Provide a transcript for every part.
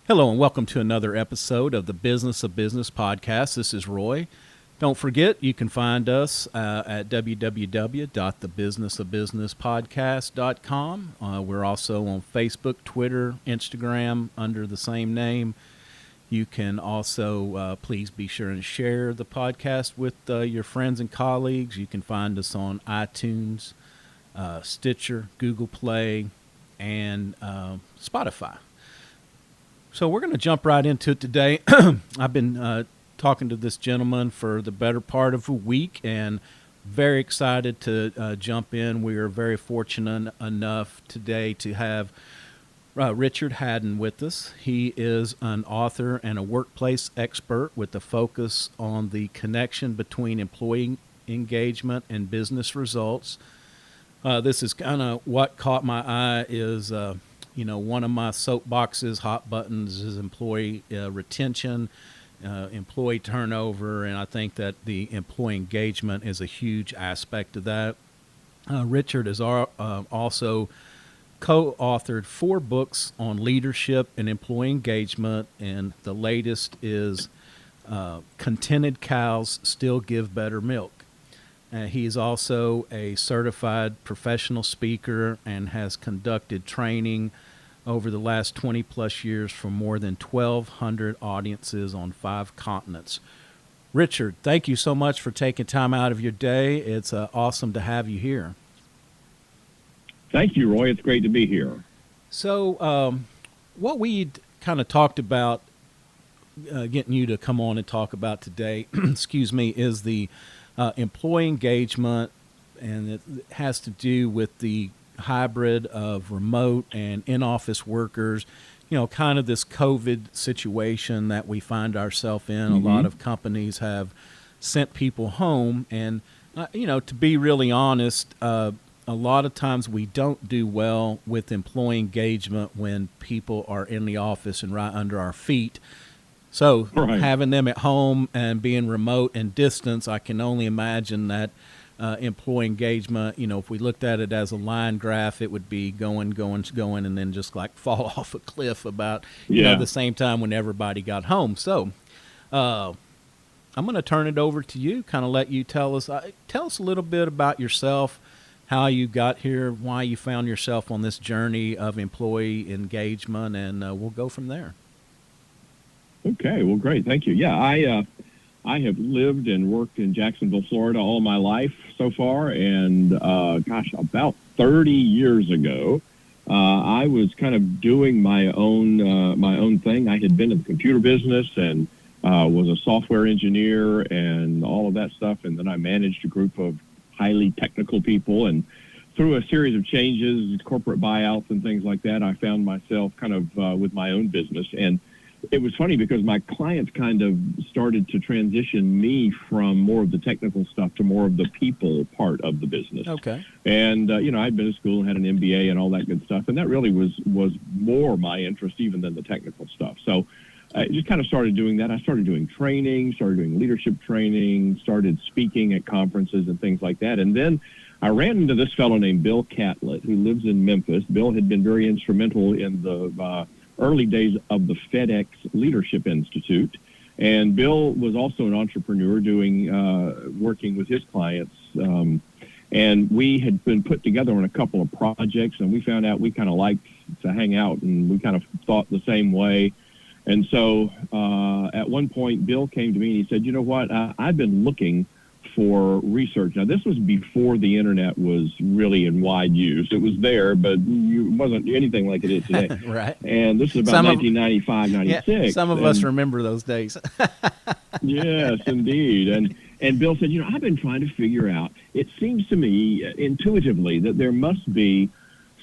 Hello and welcome to another episode of the Business of Business podcast. This is Roy. Don't forget, you can find us at www.thebusinessofbusinesspodcast.com. We're also on Facebook, Twitter, Instagram under the same name. You can also please be sure and share the podcast with your friends and colleagues. You can find us on iTunes, Stitcher, Google Play, and Spotify. So we're going to jump right into it today. I've been talking to this gentleman for the better part of a week and very excited to jump in. We are very fortunate enough today to have Richard Hadden with us. He is an author and a workplace expert with a focus on the connection between employee engagement and business results. This is kind of what caught my eye is one of my soapboxes, hot buttons, is employee retention, employee turnover, and I think that the employee engagement is a huge aspect of that. Richard has also co-authored 4 books on leadership and employee engagement, and the latest is Contented Cows Still Give Better Milk. He is also a certified professional speaker and has conducted training over the last 20 plus years for more than 1,200 audiences on 5 continents. Richard, thank you so much for taking time out of your day. It's awesome to have you here. Thank you, Roy. It's great to be here. So what we kind of talked about getting you to come on and talk about today, excuse me, is the employee engagement, and it has to do with the hybrid of remote and in-office workers, kind of this COVID situation that we find ourselves in. A lot of companies have sent people home, and, to be really honest, a lot of times we don't do well with employee engagement when people are in the office and right under our feet. So having them at home and being remote and distance, I can only imagine that employee engagement, if we looked at it as a line graph, it would be going, and then just like fall off a cliff about, the same time when everybody got home. So I'm going to turn it over to you, kind of let you tell us a little bit about yourself, how you got here, why you found yourself on this journey of employee engagement, and we'll go from there. Okay, well, great. Thank you. Yeah, I have lived and worked in Jacksonville, Florida all my life so far, and about 30 years ago, I was kind of doing my own thing. I had been in the computer business and was a software engineer and all of that stuff, and then I managed a group of highly technical people, and through a series of changes, corporate buyouts and things like that, I found myself kind of with my own business. And it was funny because my clients kind of started to transition me from more of the technical stuff to more of the people part of the business. Okay. And, I'd been to school and had an MBA and all that good stuff. And that really was more my interest even than the technical stuff. So I just kind of started doing that. I started doing training, started doing leadership training, started speaking at conferences and things like that. And then I ran into this fellow named Bill Catlett, who lives in Memphis. Bill had been very instrumental in the early days of the FedEx Leadership Institute. And Bill was also an entrepreneur working with his clients. And we had been put together on a couple of projects, and we found out we kind of liked to hang out, and we kind of thought the same way. And so at one point, Bill came to me and he said, you know what, I've been looking for research. Now, this was before the internet was really in wide use. It was there, but it wasn't anything like it is today. Right. And this is about 1995, 96. Yeah, some of us remember those days. Yes, indeed. And Bill said, I've been trying to figure out, it seems to me intuitively that there must be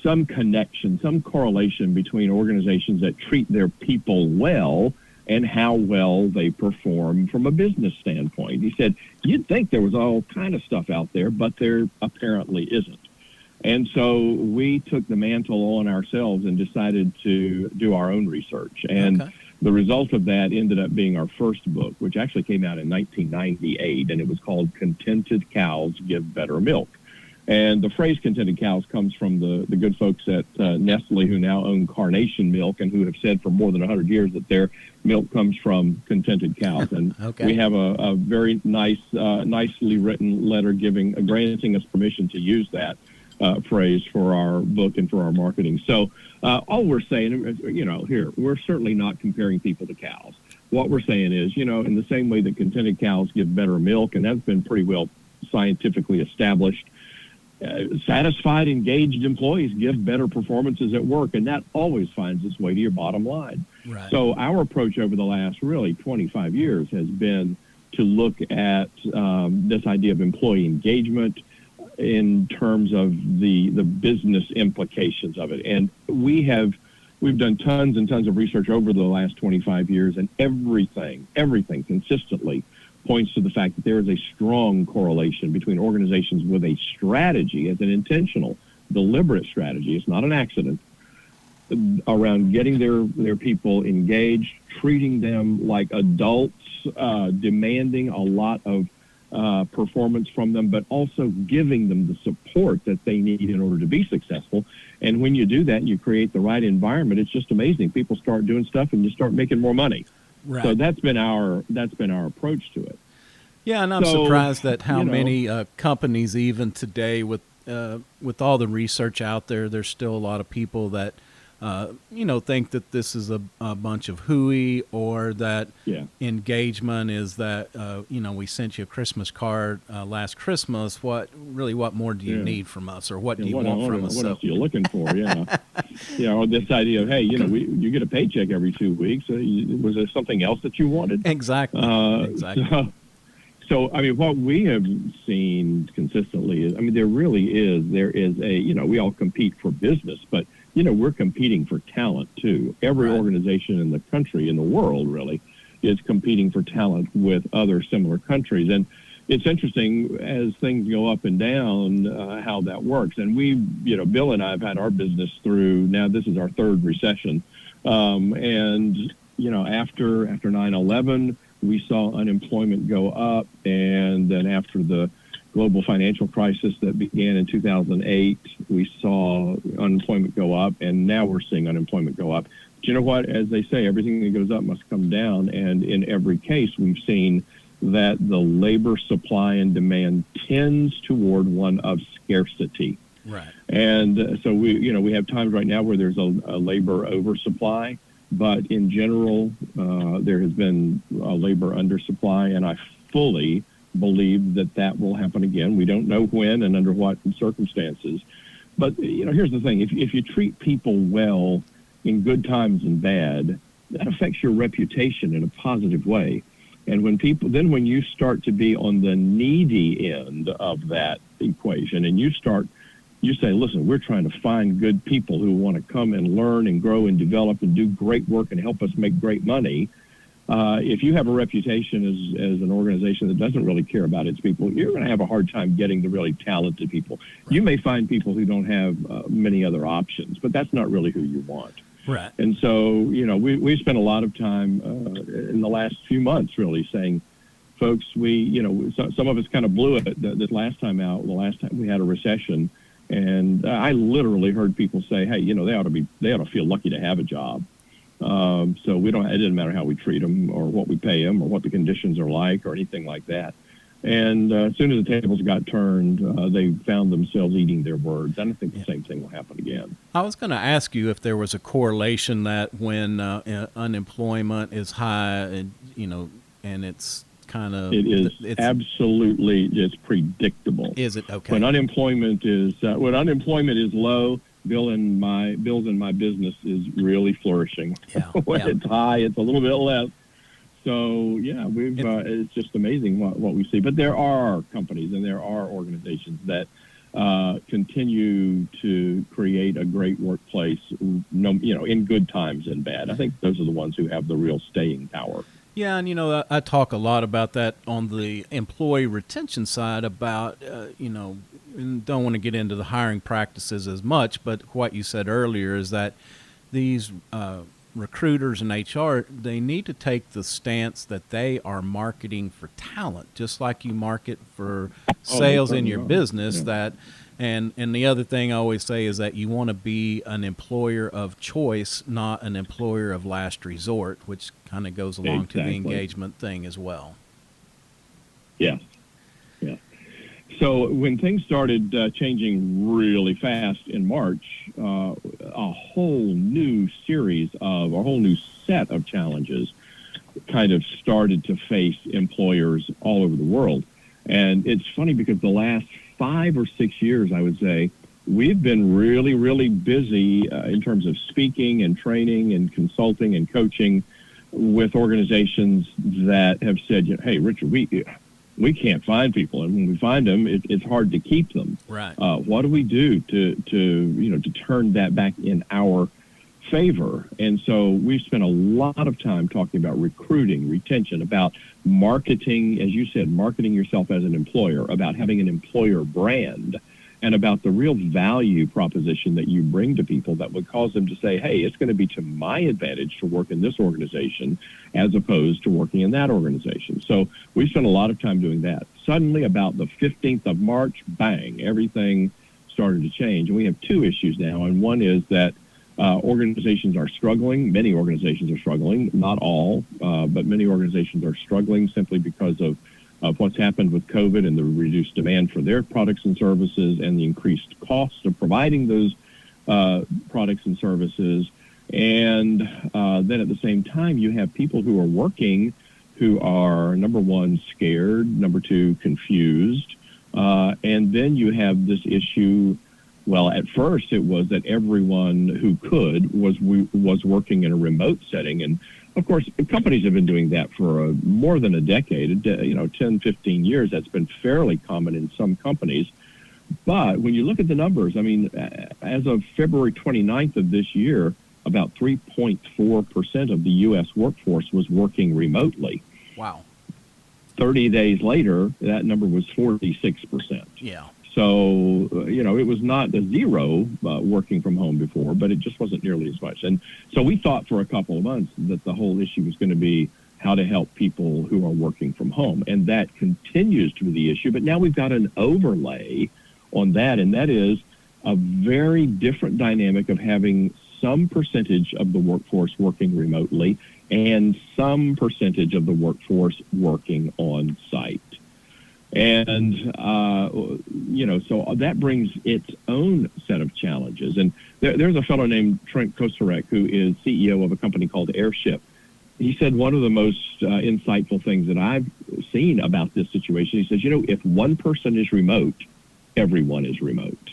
some connection, some correlation between organizations that treat their people well and how well they perform from a business standpoint. He said, you'd think there was all kind of stuff out there, but there apparently isn't. And so we took the mantle on ourselves and decided to do our own research. And the result of that ended up being our first book, which actually came out in 1998, and it was called Contented Cows Give Better Milk. And the phrase contented cows comes from the good folks at Nestle, who now own Carnation Milk and who have said for more than 100 years that their milk comes from contented cows. And Okay. we have a very nicely written letter granting us permission to use that phrase for our book and for our marketing. So all we're saying is, here, we're certainly not comparing people to cows. What we're saying is, in the same way that contented cows give better milk, and that's been pretty well scientifically established, satisfied, engaged employees give better performances at work, and that always finds its way to your bottom line. Right. So our approach over the last really 25 years has been to look at this idea of employee engagement in terms of the business implications of it. And we've done tons and tons of research over the last 25 years, and everything consistently points to the fact that there is a strong correlation between organizations with a strategy, as an intentional, deliberate strategy, it's not an accident, around getting their people engaged, treating them like adults, demanding a lot of performance from them, but also giving them the support that they need in order to be successful. And when you do that and you create the right environment, it's just amazing. People start doing stuff and you start making more money. Right. So that's been our approach to it. Yeah, and I'm surprised at how many companies, even today, with all the research out there, there's still a lot of people that think that this is a bunch of hooey, or that engagement is that we sent you a Christmas card last Christmas. What more do you need from us, or what do you want from us? What else are you looking for? Yeah, or this idea of, hey, you get a paycheck every 2 weeks. Was there something else that you wanted? Exactly. Exactly. So, I mean, what we have seen consistently is, there is we all compete for business, but, we're competing for talent too. Every organization in the country, in the world really, is competing for talent with other similar countries. And it's interesting as things go up and down, how that works. And we, Bill and I have had our business through, now this is our third recession. And, after 9/11, we saw unemployment go up, and then after the global financial crisis that began in 2008, we saw unemployment go up, and now we're seeing unemployment go up. But you know what? As they say, everything that goes up must come down, and in every case, we've seen that the labor supply and demand tends toward one of scarcity. Right. And so we have times right now where there's a labor oversupply. But in general, there has been a labor undersupply, and I fully believe that will happen again. We don't know when and under what circumstances. But, here's the thing. If you treat people well in good times and bad, that affects your reputation in a positive way. And when you start to be on the needy end of that equation, and you say, listen, we're trying to find good people who want to come and learn and grow and develop and do great work and help us make great money. If you have a reputation as an organization that doesn't really care about its people, you're going to have a hard time getting the really talented people. Right. You may find people who don't have many other options, but that's not really who you want. Right. And so, we spent a lot of time in the last few months really saying, folks, some of us kind of blew it this last time out, the last time we had a recession. And I literally heard people say, hey, they ought to feel lucky to have a job. So it doesn't matter how we treat them or what we pay them or what the conditions are like or anything like that. And as soon as the tables got turned, they found themselves eating their words. I don't think the same thing will happen again. I was going to ask you if there was a correlation that when unemployment is high, and it's kind of... It is absolutely, it's predictable. Is it? Okay. When unemployment is low, Bill's and my business is really flourishing. Yeah. When it's high, it's a little bit less. So it's just amazing what we see. But there are companies and there are organizations that continue to create a great workplace, in good times and bad. I think those are the ones who have the real staying power. Yeah, and I talk a lot about that on the employee retention side about, and don't want to get into the hiring practices as much, but what you said earlier is that these recruiters and HR, they need to take the stance that they are marketing for talent, just like you market for sales in your business, that And the other thing I always say is that you want to be an employer of choice, not an employer of last resort, which kind of goes along to the engagement thing as well. Yes. Yeah. So when things started changing really fast in March, a whole new set of challenges kind of started to face employers all over the world. And it's funny because the last 5 or 6 years, I would say, we've been really, really busy in terms of speaking and training and consulting and coaching with organizations that have said, hey, Richard, we can't find people, and when we find them, it's hard to keep them. Right. What do we do to turn that back in our favor? And so we've spent a lot of time talking about recruiting, retention, about marketing, as you said, marketing yourself as an employer, about having an employer brand, and about the real value proposition that you bring to people that would cause them to say, hey, it's going to be to my advantage to work in this organization as opposed to working in that organization. So we spent a lot of time doing that. Suddenly, about the 15th of March, bang, everything started to change. And we have two issues now. And one is that organizations are struggling. Many organizations are struggling, not all, but many organizations are struggling simply because of what's happened with COVID and the reduced demand for their products and services and the increased costs of providing those products and services. And then at the same time, you have people who are working who are, number one, scared, number two, confused. And then you have this issue. Well, at first it was that everyone who could was working in a remote setting. And of course, companies have been doing that for more than a decade, 10, 15 years. That's been fairly common in some companies. But when you look at the numbers, I mean, as of February 29th of this year, about 3.4% of the U.S. workforce was working remotely. Wow. 30 days later, that number was 46%. Yeah. So, it was not a zero working from home before, but it just wasn't nearly as much. And so we thought for a couple of months that the whole issue was going to be how to help people who are working from home. And that continues to be the issue. But now we've got an overlay on that, and that is a very different dynamic of having some percentage of the workforce working remotely and some percentage of the workforce working on site. And, so that brings its own set of challenges. And there's a fellow named Trent Koserek, who is CEO of a company called Airship. He said one of the most insightful things that I've seen about this situation, he says, if one person is remote, everyone is remote.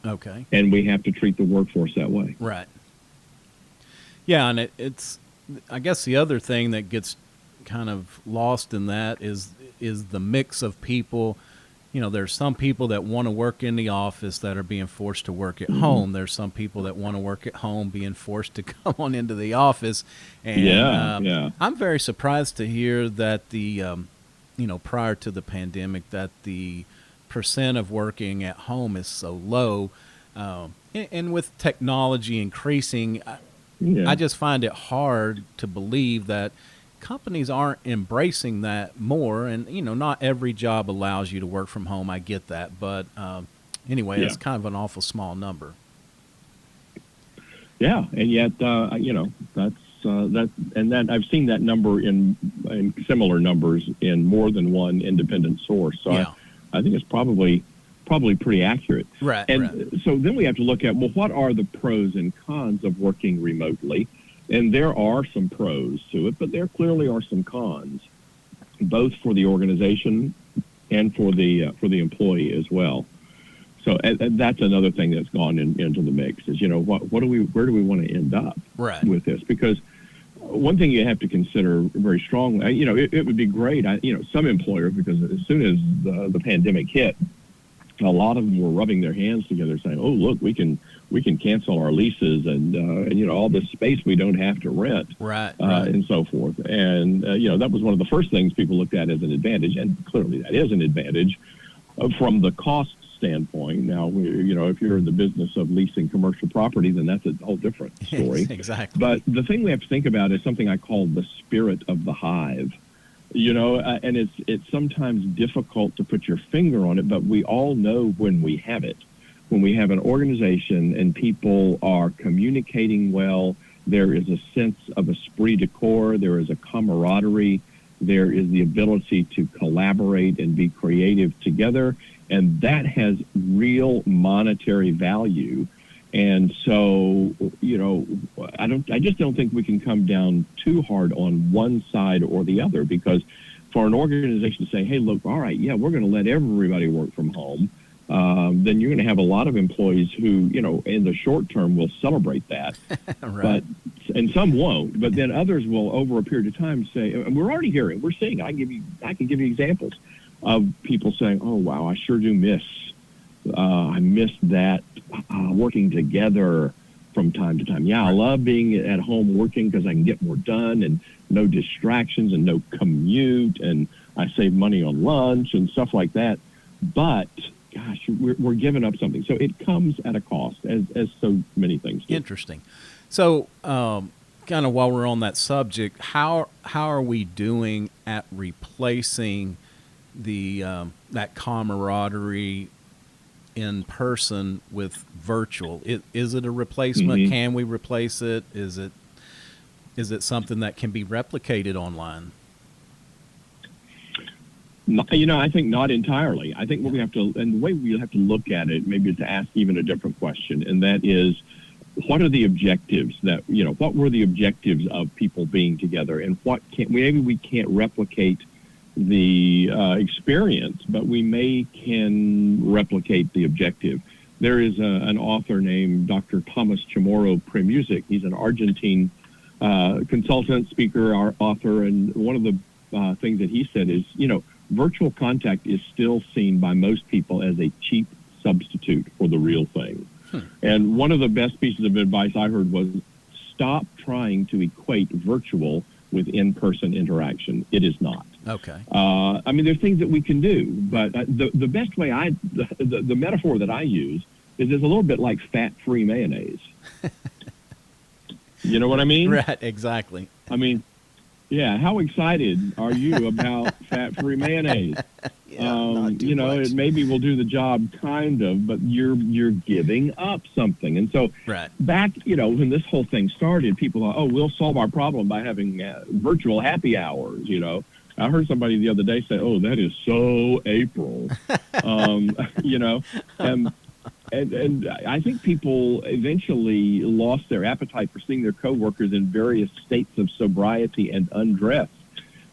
Okay. And we have to treat the workforce that way. Right. Yeah, and it's, I guess the other thing that gets kind of lost in that is the mix of people. There's some people that want to work in the office that are being forced to work at home. There's some people that want to work at home being forced to come on into the office. And I'm very surprised to hear that the, prior to the pandemic, that the percent of working at home is so low. And with technology increasing, I just find it hard to believe that companies aren't embracing that more. And, not every job allows you to work from home. I get that. But anyway, it's kind of an awful small number. Yeah. And yet, that I've seen that number in similar numbers in more than one independent source. So I think it's probably pretty accurate. Right. And so then we have to look at, well, what are the pros and cons of working remotely? And there are some pros to it, but there clearly are some cons, both for the organization and for the employee as well. So that's another thing that's gone into the mix is, where do we want to end up with this? Because one thing you have to consider very strongly, it would be great. Some employers, because as soon as the pandemic hit, a lot of them were rubbing their hands together saying, oh, look, we can cancel our leases and all this space we don't have to rent, and so forth. And, that was one of the first things people looked at as an advantage. And clearly that is an advantage from the cost standpoint. Now, if you're in the business of leasing commercial property, then that's a whole different story. Exactly. But the thing we have to think about is something I call the spirit of the hive. And it's sometimes difficult to put your finger on it, but we all know when we have it. When we have an organization and people are communicating well, there is a sense of esprit de corps, there is a camaraderie, there is the ability to collaborate and be creative together, and that has real monetary value. And so, I just don't think we can come down too hard on one side or the other, because for an organization to say, hey, look, all right, yeah, we're going to let everybody work from home, then you're going to have a lot of employees who, in the short term will celebrate that. Right. And some won't, but then others will, over a period of time, say, and we're already hearing, we're seeing, I can give you examples of people saying, oh, wow, I sure do miss that working together from time to time. Yeah, I love being at home working because I can get more done and no distractions and no commute, and I save money on lunch and stuff like that. But gosh, we're giving up something. So it comes at a cost, as so many things do. Interesting. So, kind of while we're on that subject, how are we doing at replacing the that camaraderie in person with virtual? Is it a replacement? Mm-hmm. Can we replace it? Is it something that can be replicated online? I think not entirely. I think what we have to, and the way we have to look at it, maybe is to ask even a different question, and that is, what are the objectives what were the objectives of people being together, and maybe we can't replicate the experience, but we can replicate the objective. There is an author named Dr. Thomas Chamorro Premusic. He's an Argentine consultant, speaker, author, and one of the things that he said is, virtual contact is still seen by most people as a cheap substitute for the real thing. And one of the best pieces of advice I heard was, stop trying to equate virtual with in-person interaction. It is not. Okay. There's things that we can do, but the best way the metaphor that I use is it's a little bit like fat-free mayonnaise. You know what I mean? Right, exactly. Yeah, how excited are you about fat-free mayonnaise? Not too much. It maybe will do the job kind of, but you're giving up something. And so right. Back, when this whole thing started, people thought, oh, we'll solve our problem by having virtual happy hours, I heard somebody the other day say, oh, that is so April, and I think people eventually lost their appetite for seeing their coworkers in various states of sobriety and undress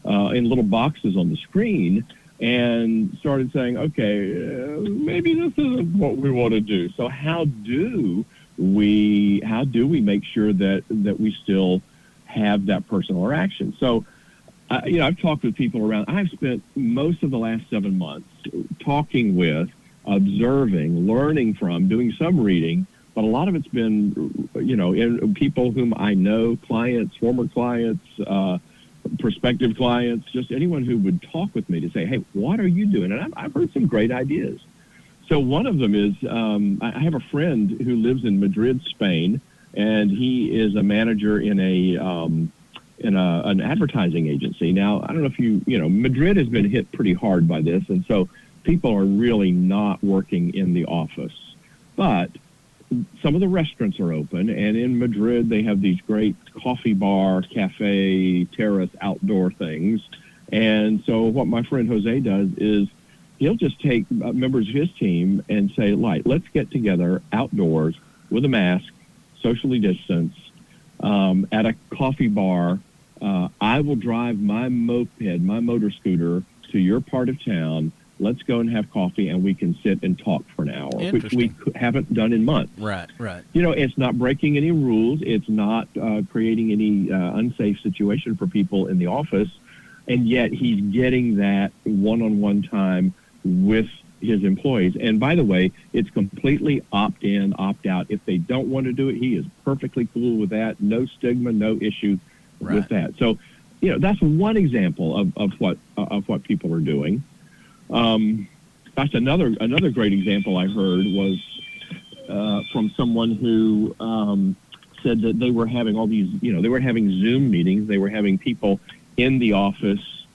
in little boxes on the screen, and started saying, okay, maybe this isn't what we want to do. So how do we make sure that we still have that personal interaction? So, I've talked with people around. I've spent most of the last 7 months talking with, observing, learning from, doing some reading, but a lot of it's been, in people whom I know, clients, former clients, prospective clients, just anyone who would talk with me to say, hey, what are you doing? And I've heard some great ideas. So one of them is, I have a friend who lives in Madrid, Spain, and he is a manager in an advertising agency. Now, I don't know if Madrid has been hit pretty hard by this, and so people are really not working in the office. But some of the restaurants are open, and in Madrid they have these great coffee bar, cafe, terrace, outdoor things. And so what my friend Jose does is he'll just take members of his team and say, let's get together outdoors with a mask, socially distanced, at a coffee bar. I will drive my moped, my motor scooter, to your part of town. Let's go and have coffee, and we can sit and talk for an hour, which we haven't done in months. Right. It's not breaking any rules. It's not creating any unsafe situation for people in the office, and yet he's getting that one-on-one time with his employees. And by the way, it's completely opt-in, opt-out. If they don't want to do it, he is perfectly cool with that. No stigma, no issue with that. So, that's one example of what people are doing. Another great example I heard was from someone who said that they were having all these, they were having Zoom meetings. They were having people in the office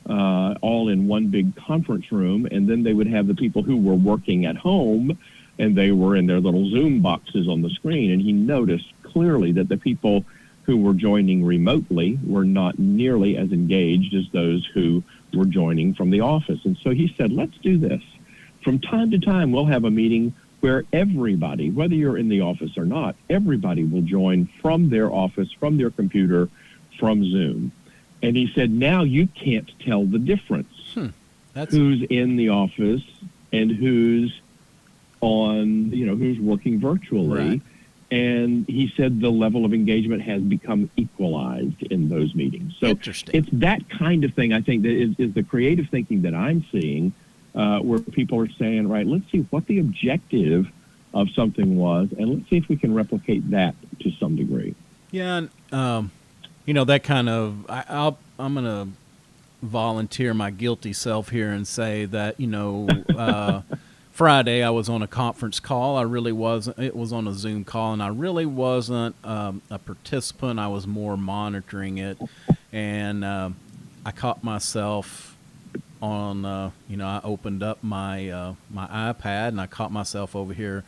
all in one big conference room, and then they would have the people who were working at home, and they were in their little Zoom boxes on the screen. And he noticed clearly that the people who were joining remotely were not nearly as engaged as those who were joining from the office. And so he said, let's do this. From time to time, we'll have a meeting where everybody, whether you're in the office or not, everybody will join from their office, from their computer, from Zoom. And he said, now you can't tell the difference. Who's in the office and who's on, who's working virtually. Right. And he said the level of engagement has become equalized in those meetings. So it's that kind of thing, I think, that is the creative thinking that I'm seeing, where people are saying, right, let's see what the objective of something was, and let's see if we can replicate that to some degree. Yeah, and, that kind of, I'm going to volunteer my guilty self here and say that, Friday I was on a conference call. I really wasn't. It was on a Zoom call, and I really wasn't a participant. I was more monitoring it, and I caught myself on. I opened up my my iPad, and I caught myself over here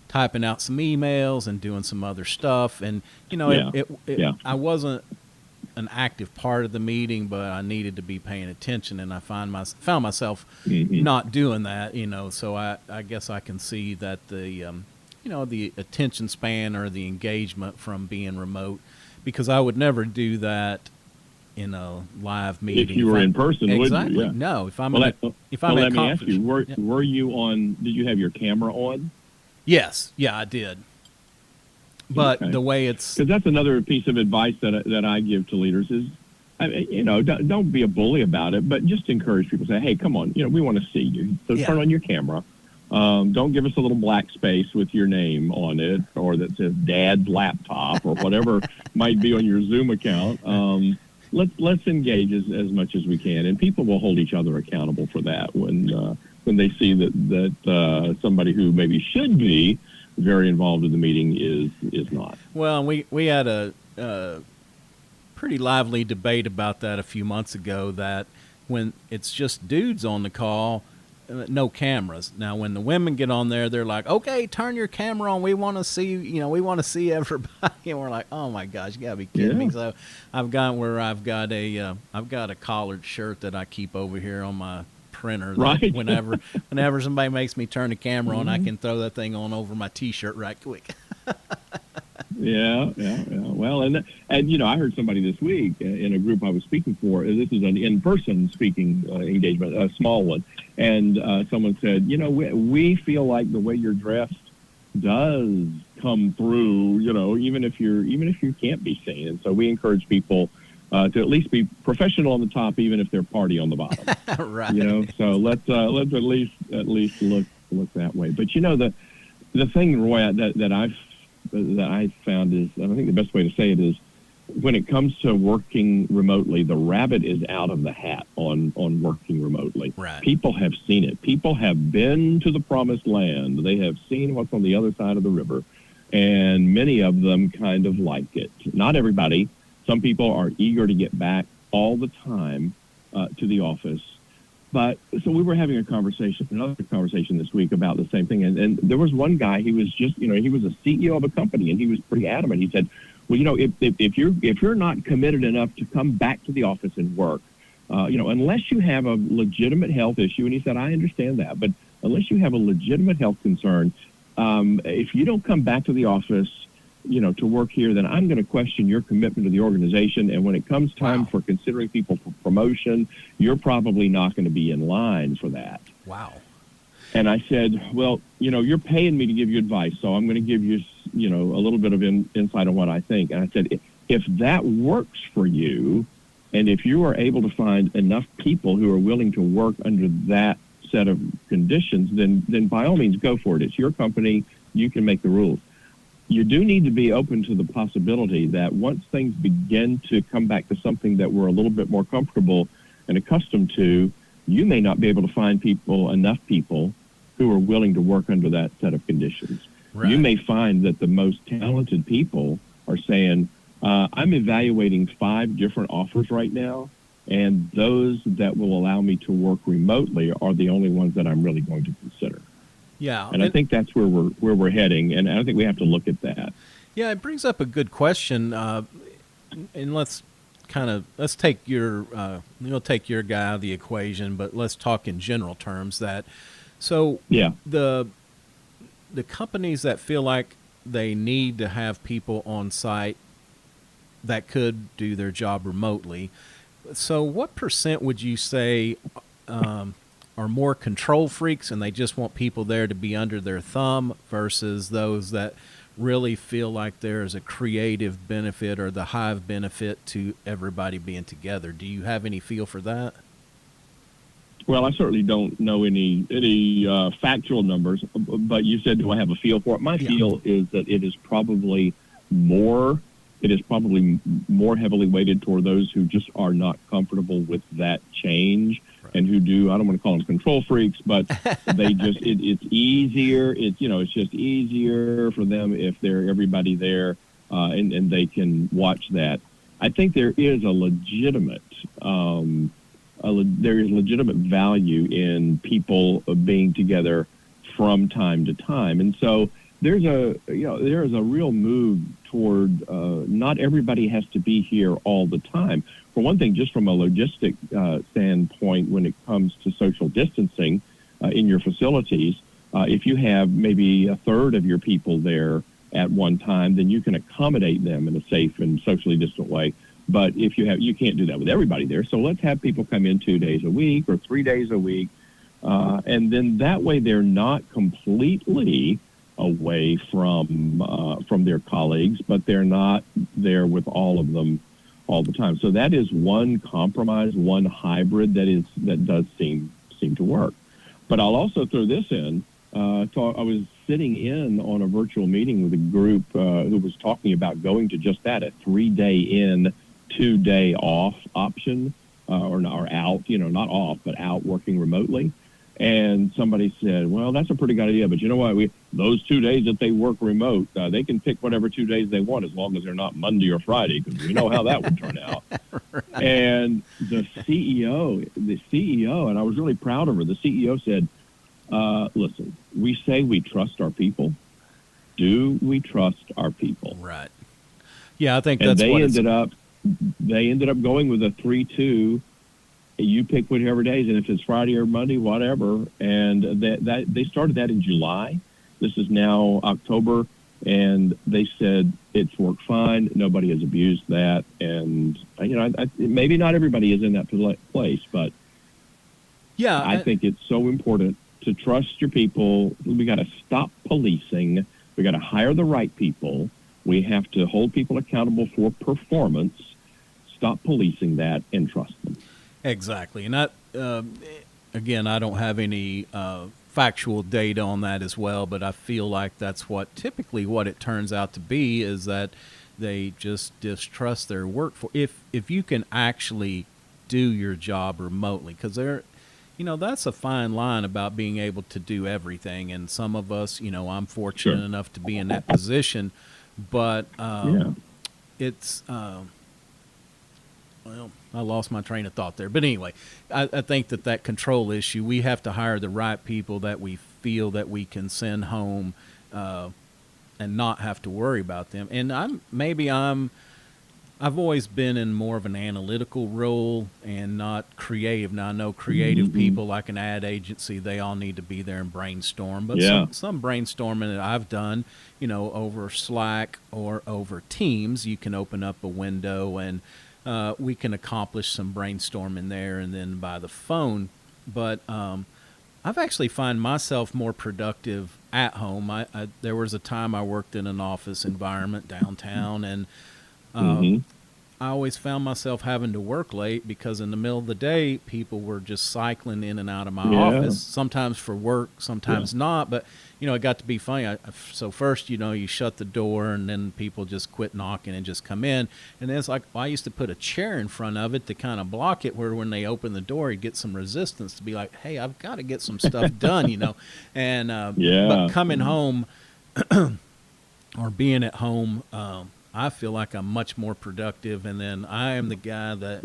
typing out some emails and doing some other stuff. And I wasn't an active part of the meeting, but I needed to be paying attention, and I found myself not doing that, so I guess I can see that the the attention span or the engagement from being remote, because I would never do that in a live meeting. If you were in person, exactly. Would you? Yeah. No, if I'm let at me conference, ask you, were you on, did you have your camera on? Yes, yeah, I did. But the way it's... Because that's another piece of advice that I give to leaders is, don't be a bully about it, but just encourage people. Say, hey, come on, we want to see you. So turn on your camera. Don't give us a little black space with your name on it, or that says Dad's laptop, or whatever might be on your Zoom account. Let's engage as much as we can, and people will hold each other accountable for that when they see that somebody who maybe should be very involved in the meeting is not. Well, we had a pretty lively debate about that a few months ago, that when it's just dudes on the call, no cameras. Now, when the women get on there, they're like, okay, turn your camera on. We want to see, we want to see everybody. And we're like, oh my gosh, you gotta be kidding me. So I've got a collared shirt that I keep over here on my printer. Right. Whenever somebody makes me turn the camera on, I can throw that thing on over my T-shirt right quick. Yeah. Well, and I heard somebody this week in a group I was speaking for. This is an in-person speaking engagement, a small one, and someone said, we feel like the way you're dressed does come through, even if you can't be seen, and so we encourage people to at least be professional on the top, even if they're party on the bottom. Right. So let's at least look that way. But the thing, Roy, that I found is, and I think the best way to say it is, when it comes to working remotely, the rabbit is out of the hat on working remotely. Right. People have seen it. People have been to the promised land. They have seen what's on the other side of the river, and many of them kind of like it. Not everybody. Some people are eager to get back all the time to the office. But so we were having another conversation this week about the same thing. And there was one guy, he was just, he was a CEO of a company, and he was pretty adamant. He said, well, if you're not committed enough to come back to the office and work, unless you have a legitimate health issue, and he said, I understand that, but unless you have a legitimate health concern, if you don't come back to the office, to work here, then I'm going to question your commitment to the organization. And when it comes time for considering people for promotion, you're probably not going to be in line for that. Wow. And I said, well, you're paying me to give you advice, so I'm going to give you, a little bit of insight on what I think. And I said, if that works for you, and if you are able to find enough people who are willing to work under that set of conditions, then by all means, go for it. It's your company. You can make the rules. You do need to be open to the possibility that once things begin to come back to something that we're a little bit more comfortable and accustomed to, you may not be able to find enough people who are willing to work under that set of conditions. Right. You may find that the most talented people are saying, I'm evaluating 5 different offers right now, And those that will allow me to work remotely are the only ones that I'm really going to consider. Yeah. And I think that's where we're heading, and I think we have to look at that. Yeah, it brings up a good question, and let's take your take your guy out of the equation, but let's talk in general terms. Yeah. The companies that feel like they need to have people on site that could do their job remotely. So, what percent would you say are more control freaks and they just want people there to be under their thumb versus those that really feel like there is a creative benefit or the hive benefit to everybody being together? Do you have any feel for that? Well, I certainly don't know any factual numbers, but you said, do I have a feel for it? My feel is that it is probably more heavily weighted toward those who just are not comfortable with that change, right, and who do, I don't want to call them control freaks, but they just, it's easier. It's just easier for them if they're everybody there, and they can watch that. I think there is legitimate value in people being together from time to time. And so there is a real move toward not everybody has to be here all the time. For one thing, just from a logistic standpoint, when it comes to social distancing in your facilities, if you have maybe a third of your people there at one time, then you can accommodate them in a safe and socially distant way. But if you can't do that with everybody there. So let's have people come in 2 days a week or 3 days a week. And then that way they're not completely away from their colleagues, but they're not there with all of them all the time. So that is one compromise, one hybrid that does seem to work. But I'll also throw this in. I was sitting in on a virtual meeting with a group who was talking about going to just that, a 3-day in, 2-day off option, or out, not off, but out working remotely. And somebody said, well, that's a pretty good idea, but you know what? Those 2 days that they work remote, they can pick whatever 2 days they want as long as they're not Monday or Friday, because we know how that would turn out. Right. And the CEO, and I was really proud of her, the CEO said, listen, we say we trust our people. Do we trust our people? Right. Yeah, I think and that's they what they ended up going with a 3-2. You pick whichever days, and if it's Friday or Monday, whatever. And that they started that in July. This is now October, and they said it's worked fine. Nobody has abused that, and maybe not everybody is in that place, but yeah, I think it's so important to trust your people. We got to stop policing. We got to hire the right people. We have to hold people accountable for performance. Stop policing that and trust them. Exactly. And again, I don't have any factual data on that as well, but I feel like that's typically what it turns out to be, is that they just distrust their workforce. If you can actually do your job remotely, because that's a fine line about being able to do everything. And some of us, I'm fortunate enough to be in that position, but it's well, I lost my train of thought there. But anyway, I think that control issue, we have to hire the right people that we feel that we can send home and not have to worry about them. And I've always been in more of an analytical role and not creative. Now, I know creative people like an ad agency, they all need to be there and brainstorm. But some brainstorming that I've done, over Slack or over Teams, you can open up a window and we can accomplish some brainstorming there, and then by the phone. But I've actually find myself more productive at home. There was a time I worked in an office environment downtown, and I always found myself having to work late because in the middle of the day, people were just cycling in and out of my office, sometimes for work, sometimes not. But, it got to be funny. So first, you shut the door and then people just quit knocking and just come in. And then it's like, I used to put a chair in front of it to kind of block it, where when they open the door, you get some resistance to be like, hey, I've got to get some stuff done, And but coming home or being at home, I feel like I'm much more productive, and then I am the guy that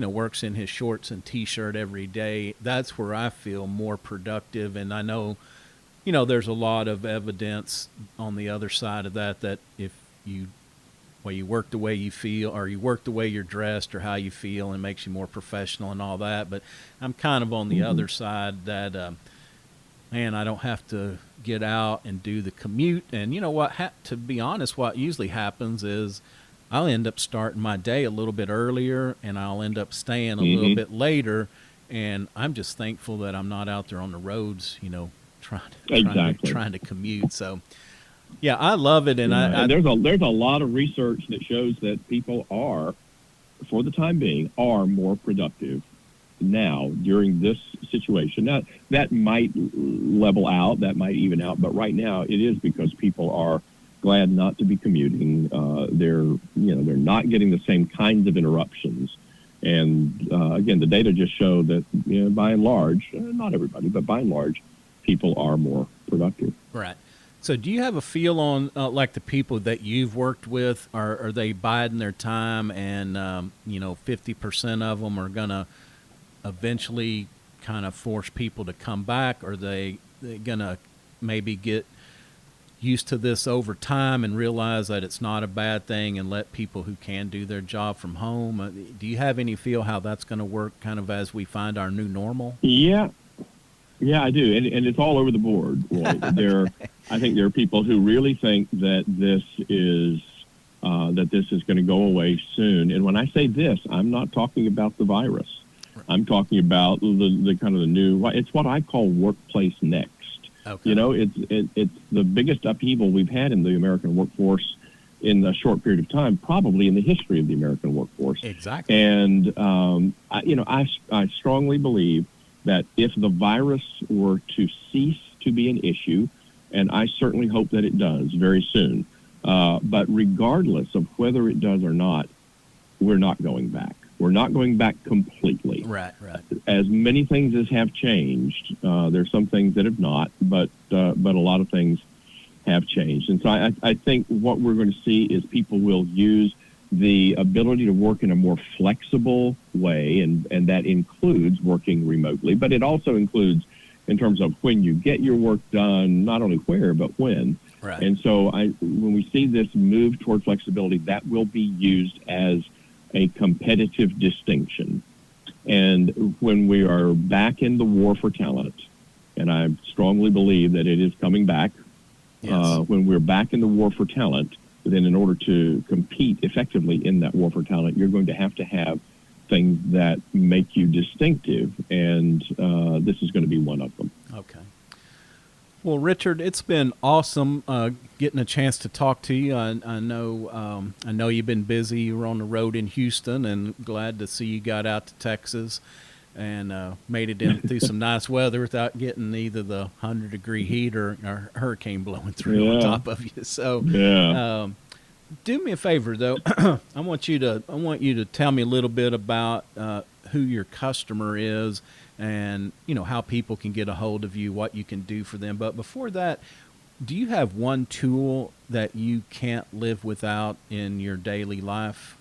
works in his shorts and T-shirt every day, that's where I feel more productive. And I know, there's a lot of evidence on the other side of that if you work the way you feel, or you work the way you're dressed, or how you feel, and makes you more professional and all that. But I'm kind of on the other side that, man, I don't have to get out and do the commute. And you know what? To be honest, what usually happens is I'll end up starting my day a little bit earlier, and I'll end up staying a little bit later. And I'm just thankful that I'm not out there on the roads, trying to commute. So, yeah, I love it. And there's a lot of research that shows that people are, for the time being, are more productive now during this situation. Now, that might level out, that might even out, but right now it is because people are glad not to be commuting. They're not getting the same kinds of interruptions. And again, the data just show that by and large, not everybody, but by and large, people are more productive. Right. So do you have a feel on like the people that you've worked with, are they biding their time, and 50% of them are going to eventually kind of force people to come back? Or are they going to maybe get used to this over time and realize that it's not a bad thing and let people who can do their job from home? Do you have any feel how that's going to work kind of as we find our new normal? Yeah, I do. And it's all over the board, Roy. I think there are people who really think that this is going to go away soon. And when I say this, I'm not talking about the virus. I'm talking about the kind of the new, it's what I call workplace next. Okay. It's the biggest upheaval we've had in the American workforce in a short period of time, probably in the history of the American workforce. Exactly. And, I strongly believe that if the virus were to cease to be an issue, and I certainly hope that it does very soon, but regardless of whether it does or not, we're not going back. We're not going back completely. Right. As many things as have changed, there's some things that have not, but a lot of things have changed. And so I think what we're going to see is people will use the ability to work in a more flexible way, and that includes working remotely, but it also includes in terms of when you get your work done, not only where, but when. Right. And so when we see this move toward flexibility, that will be used as a competitive distinction. And when we are back in the war for talent, and I strongly believe that it is coming back, yes. When we're back in the war for talent, then in order to compete effectively in that war for talent, you're going to have things that make you distinctive, and this is going to be one of them. Okay. Well, Richard, it's been awesome getting a chance to talk to you. I know you've been busy. You were on the road in Houston, and glad to see you got out to Texas and made it in through some nice weather without getting either the 100-degree heat or hurricane blowing through on top of you. So, do me a favor though. I want you to tell me a little bit about who your customer is, and how people can get a hold of you, what you can do for them. But before that, do you have one tool that you can't live without in your daily life?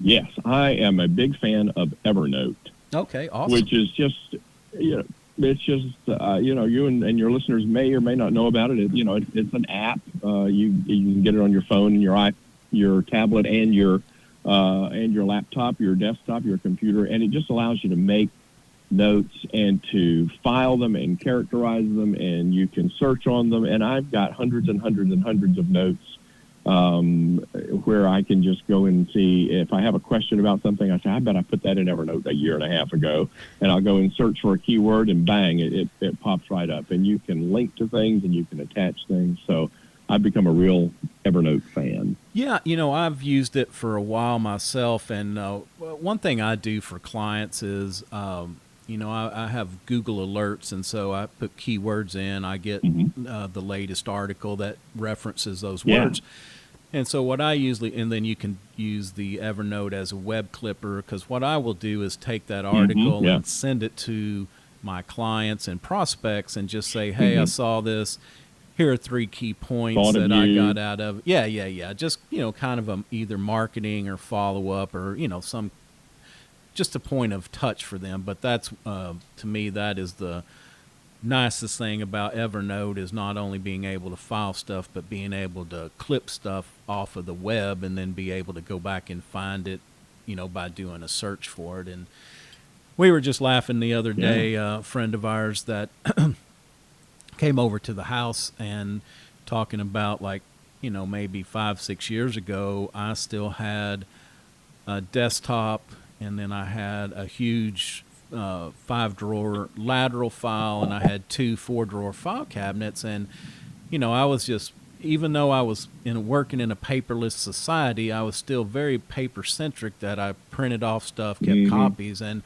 Yes, I am a big fan of Evernote. Okay, awesome. Which is just, it's just, you and your listeners may or may not know about it. It's an app. You can get it on your phone and your tablet and your laptop, your desktop, your computer, and it just allows you to make notes and to file them and characterize them, and you can search on them. And I've got hundreds and hundreds and hundreds of notes where I can just go and see if I have a question about something. I say, I bet I put that in Evernote a year and a half ago, and I'll go and search for a keyword, and bang, it pops right up. And you can link to things and you can attach things. So I've become a real Evernote fan. Yeah, I've used it for a while myself, and one thing I do for clients is, I have Google Alerts, and so I put keywords in. I get the latest article that references those words. And so what I and then you can use the Evernote as a web clipper, because what I will do is take that article and send it to my clients and prospects and just say, hey, I saw this. here are 3 key points Thought of that I you. got out of it. Yeah. Just, kind of either marketing or follow up or, just a point of touch for them. But that's, to me, that is the nicest thing about Evernote, is not only being able to file stuff, but being able to clip stuff off of the web and then be able to go back and find it, by doing a search for it. And we were just laughing the other day, a friend of ours that came over to the house and talking about, like, maybe 5-6 years ago, I still had a desktop, and then I had a huge 5-drawer lateral file, and I had 2 4-drawer file cabinets. And, I was just, even though I was working in a paperless society, I was still very paper centric, that I printed off stuff, kept copies. And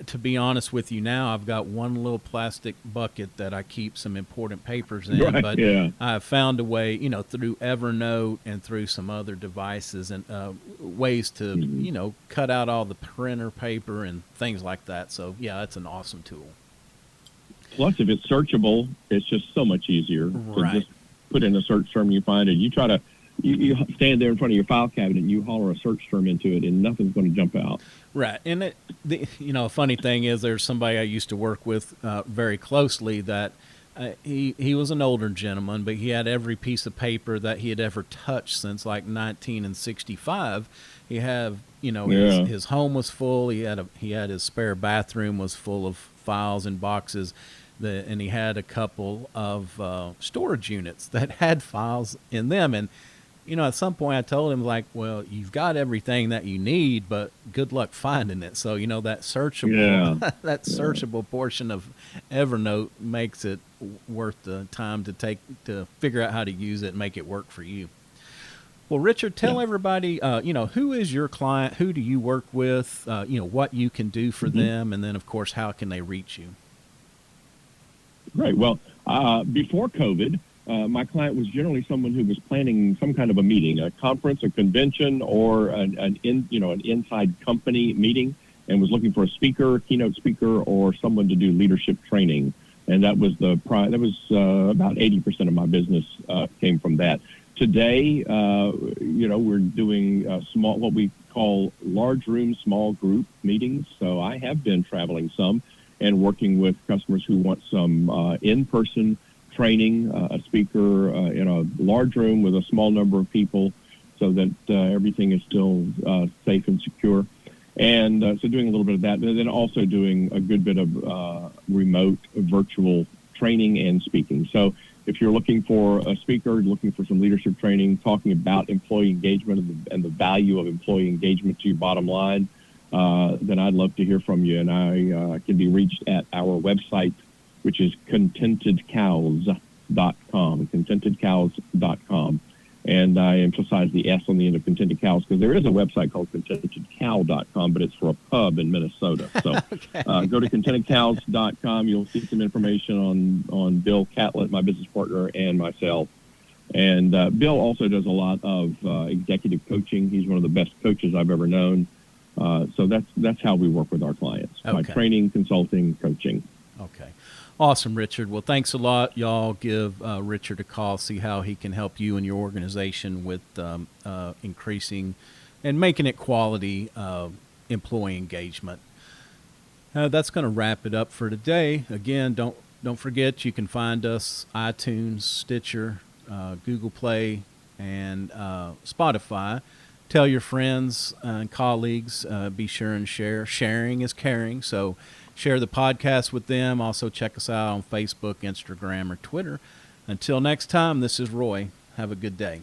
to be honest with you, now I've got one little plastic bucket that I keep some important papers in. Right, but I've found a way, through Evernote and through some other devices, and ways to, cut out all the printer paper and things like that. So, yeah, that's an awesome tool. Plus, if it's searchable, it's just so much easier. Right. So just put in a search term, you find it. You try to, you stand there in front of your file cabinet and you holler a search term into it, and nothing's going to jump out. Right. And, a funny thing is, there's somebody I used to work with very closely that he was an older gentleman, but he had every piece of paper that he had ever touched since like 1965. He had, his home was full. He had his spare bathroom was full of files and boxes. And he had a couple of storage units that had files in them. And, at some point I told him, like, well, you've got everything that you need, but good luck finding it. So, that searchable, searchable portion of Evernote makes it worth the time to take to figure out how to use it and make it work for you. Well, Richard, tell everybody, who is your client? Who do you work with? What you can do for them. And then, of course, how can they reach you? Right. Well, before COVID, my client was generally someone who was planning some kind of a meeting, a conference, a convention, or an inside company meeting, and was looking for a speaker, keynote speaker, or someone to do leadership training. And that was about 80% of my business came from that. Today, we're doing what we call large room, small group meetings. So I have been traveling some and working with customers who want some in-person training, a speaker in a large room with a small number of people, so that everything is still safe and secure. And so doing a little bit of that, and then also doing a good bit of remote virtual training and speaking. So if you're looking for a speaker, looking for some leadership training, talking about employee engagement and the value of employee engagement to your bottom line, then I'd love to hear from you. And I can be reached at our website, which is contentedcows.com, contentedcows.com. And I emphasize the S on the end of Contented Cows, because there is a website called contentedcow.com, but it's for a pub in Minnesota. So go to contentedcows.com. You'll see some information on Bill Catlett, my business partner, and myself. And Bill also does a lot of executive coaching. He's one of the best coaches I've ever known. So that's how we work with our clients, by training, consulting, coaching. Okay. Awesome, Richard. Well, thanks a lot. Y'all give Richard a call, see how he can help you and your organization with increasing and making it quality employee engagement. That's going to wrap it up for today. Again, don't forget, you can find us iTunes, Stitcher, Google Play, and Spotify. Tell your friends and colleagues, be sure and share. Sharing is caring, so share the podcast with them. Also check us out on Facebook, Instagram, or Twitter. Until next time, this is Roy. Have a good day.